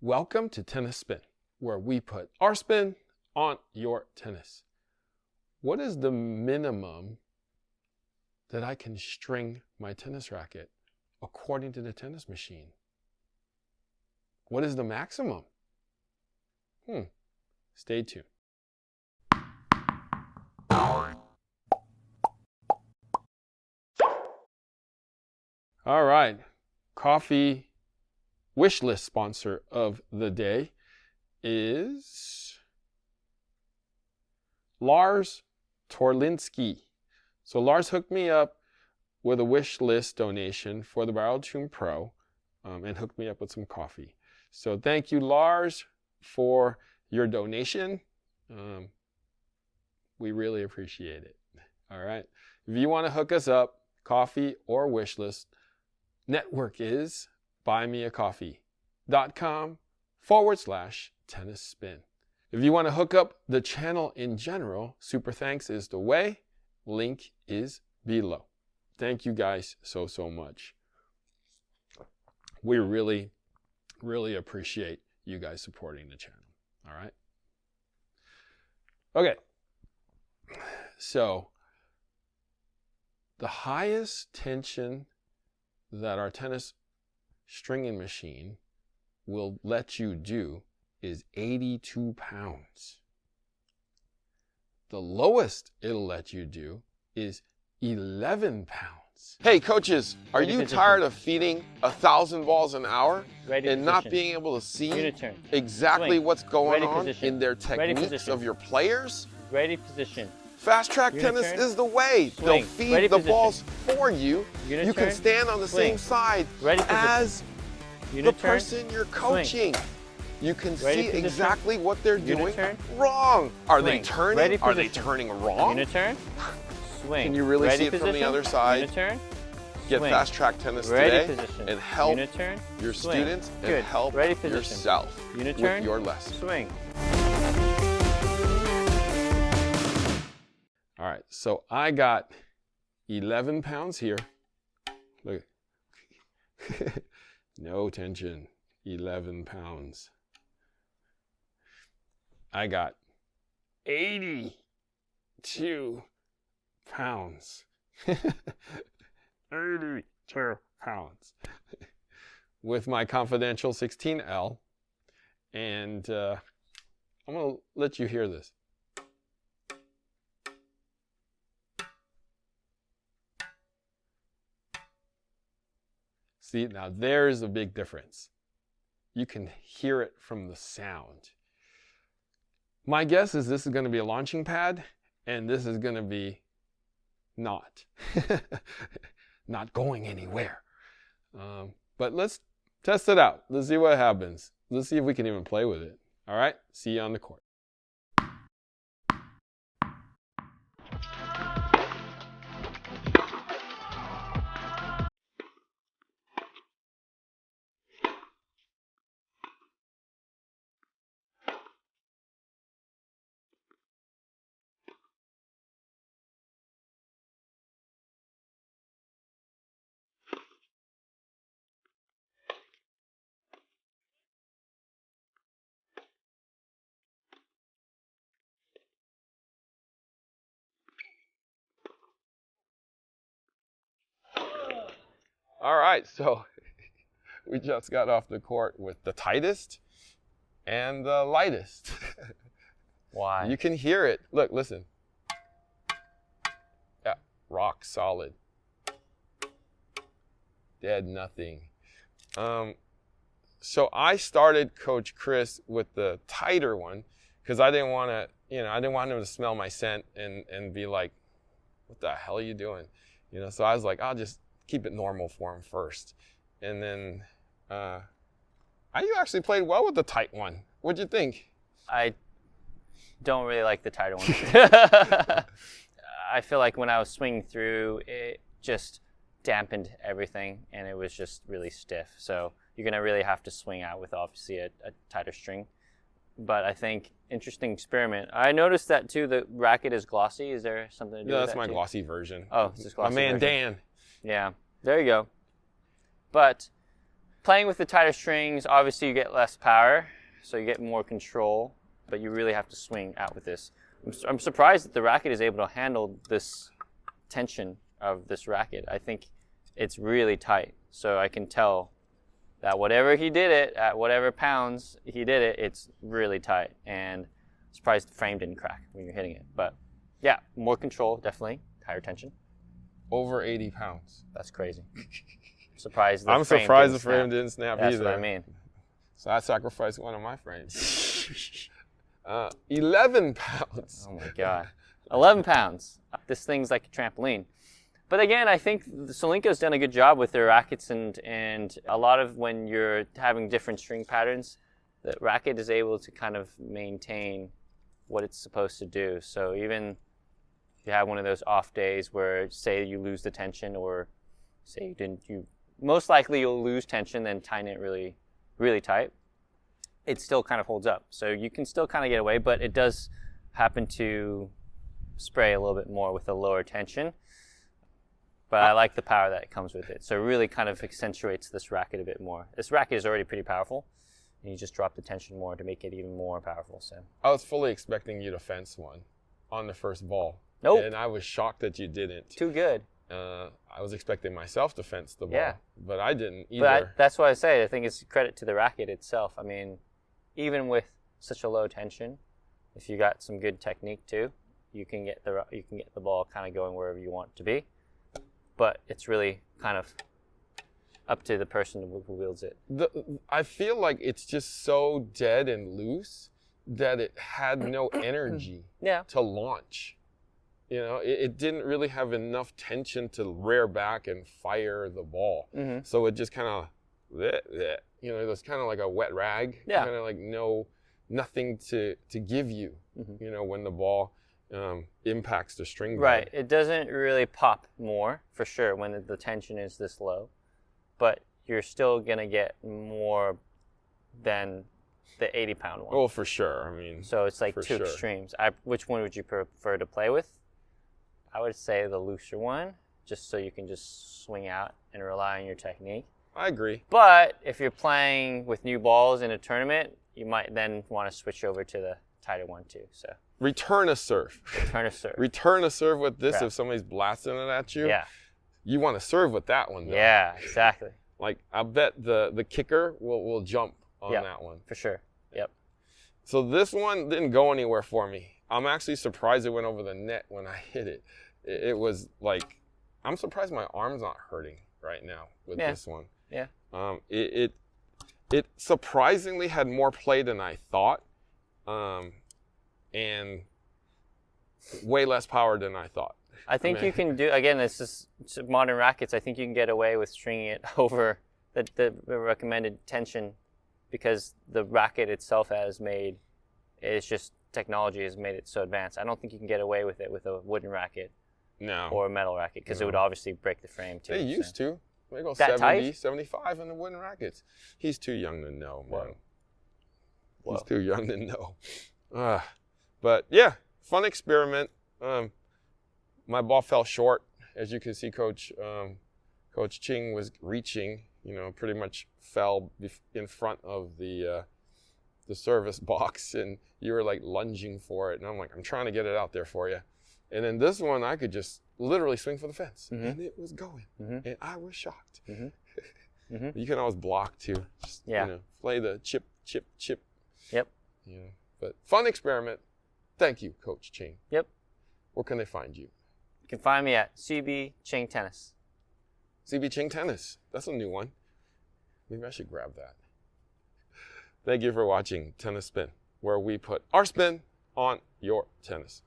Welcome to Tennis Spin, where we put our spin on your tennis. What is the minimum that I can string my tennis racket according to the tennis machine? What is the maximum? Stay tuned. All right, coffee wish list sponsor of the day is Lars Torlinski. So Lars hooked me up with a wish list donation for the Barrel Tune Pro and hooked me up with some coffee. So thank you, Lars, for your donation. We really appreciate it. All right. If you want to hook us up, coffee or wish list, network is buymeacoffee.com/tennis spin. If you want to hook up the channel in general, Super Thanks is the way. Link is below. Thank you guys so much. We really appreciate you guys supporting the channel. All right. Okay. So the highest tension that our tennis stringing machine will let you do is 82 pounds. The lowest it'll let you do is 11 pounds. Hey coaches, are you tired of feeding 1,000 balls an hour and not being able to see exactly what's going on in their techniques of your players? Ready position. Fast track tennis is the way. They'll feed the balls for you. You can stand on the same side as the person you're coaching. You can see exactly what they're doing wrong. Are they turning? Are they turning wrong? Uniturn. Swing. Can you really see it from the other side? Uniturn. Get fast track tennis today and help your students and help yourself with your lesson. Swing. All right, so I got 11 pounds here. Look. No tension. 11 pounds. I got 82 pounds. 82 pounds. With my confidential 16L. And I'm going to let you hear this. See, now there's a big difference. You can hear it from the sound. My guess is this is going to be a launching pad, and this is going to be not going anywhere. But let's test it out. Let's see what happens. Let's see if we can even play with it. All right, see you on the court. All right, so we just got off the court with the tightest and the lightest. Why? You can hear it. Look, listen. Yeah, rock solid. Dead nothing. So I started Coach Chris with the tighter one because I didn't want to, I didn't want him to smell my scent and be like, what the hell are you doing? So I was like, I'll just keep it normal for him first. And then you actually played well with the tight one. What'd you think? I don't really like the tighter one. I feel like when I was swinging through, it just dampened everything, and it was just really stiff. So you're going to really have to swing out with obviously a tighter string. But I think interesting experiment. I noticed that too, the racket is glossy. Is there something to do with that? That's my glossy version. Oh, it's just glossy. My man version. Dan. Yeah, there you go. But playing with the tighter strings, obviously you get less power, so you get more control, but you really have to swing out with this. I'm surprised that the racket is able to handle this tension of this racket. I think it's really tight, so I can tell that whatever he did it, at whatever pounds he did it, it's really tight. And I'm surprised the frame didn't crack when you're hitting it. But yeah, more control, definitely. Higher tension. Over 80 pounds. That's crazy. Surprised I'm surprised the frame didn't snap That's either. what I mean. So I sacrificed one of my frames. 11 pounds. Oh my God. 11 pounds. This thing's like a trampoline. But again, I think Solinko's done a good job with their rackets, and a lot of when you're having different string patterns, the racket is able to kind of maintain what it's supposed to do. So even if you have one of those off days where, say, you lose the tension, or say you most likely you'll lose tension, then tighten it really, really tight, it still kind of holds up. So you can still kind of get away, but it does happen to spray a little bit more with a lower tension. But I like the power that comes with it. So it really kind of accentuates this racket a bit more. This racket is already pretty powerful, and you just drop the tension more to make it even more powerful. So I was fully expecting you to fence one on the first ball. Nope. And I was shocked that you didn't. Too good. I was expecting myself to fence the ball, Yeah. but I didn't either. But that's why I say I think it's credit to the racket itself. I mean, even with such a low tension, if you got some good technique too, you can get the ball kind of going wherever you want it to be. But it's really kind of up to the person who wields it. I feel like it's just so dead and loose that it had no energy to launch. You know, it didn't really have enough tension to rear back and fire the ball. Mm-hmm. So it just kind of, you know, it was kind of like a wet rag. Yeah. Kind of like nothing to give you, you know, when the ball impacts the string. Right. It doesn't really pop more, for sure, when the tension is this low. But you're still going to get more than the 80-pound one. Oh, for sure. I mean, so it's like two extremes. Which one would you prefer to play with? I would say the looser one, just so you can just swing out and rely on your technique. I agree. But if you're playing with new balls in a tournament, you might then want to switch over to the tighter one too. So return a serve. Return a serve. Return a serve with this. If somebody's blasting it at you, you want to serve with that one, though. Yeah, exactly. Like, I bet the kicker will jump on that one. For sure. Yep. So this one didn't go anywhere for me. I'm actually surprised it went over the net when I hit it. It was like, I'm surprised my arm's not hurting right now with this one. Yeah. It surprisingly had more play than I thought, and way less power than I thought. I think you can do, again, this is modern rackets. I think you can get away with stringing it over the recommended tension, because the racket itself technology has made it so advanced. I don't think you can get away with it with a wooden racket or a metal racket, because it would obviously break the frame too. They used to. They go that 70, tight? 75 in the wooden rackets. He's too young to know, man. Whoa. He's too young to know. But yeah, fun experiment. My ball fell short. As you can see, Coach Ching was reaching, you know, pretty much fell in front of the service box, and you were like lunging for it. And I'm like, I'm trying to get it out there for you. And then this one, I could just literally swing for the fence, and it was going, and I was shocked. You can always block too. Just, you know, play the chip. Yep. You know, but fun experiment. Thank you, Coach Ching. Yep. Where can they find you? You can find me at CB Ching Tennis. CB Ching Tennis. That's a new one. Maybe I should grab that. Thank you for watching Tennis Spin, where we put our spin on your tennis.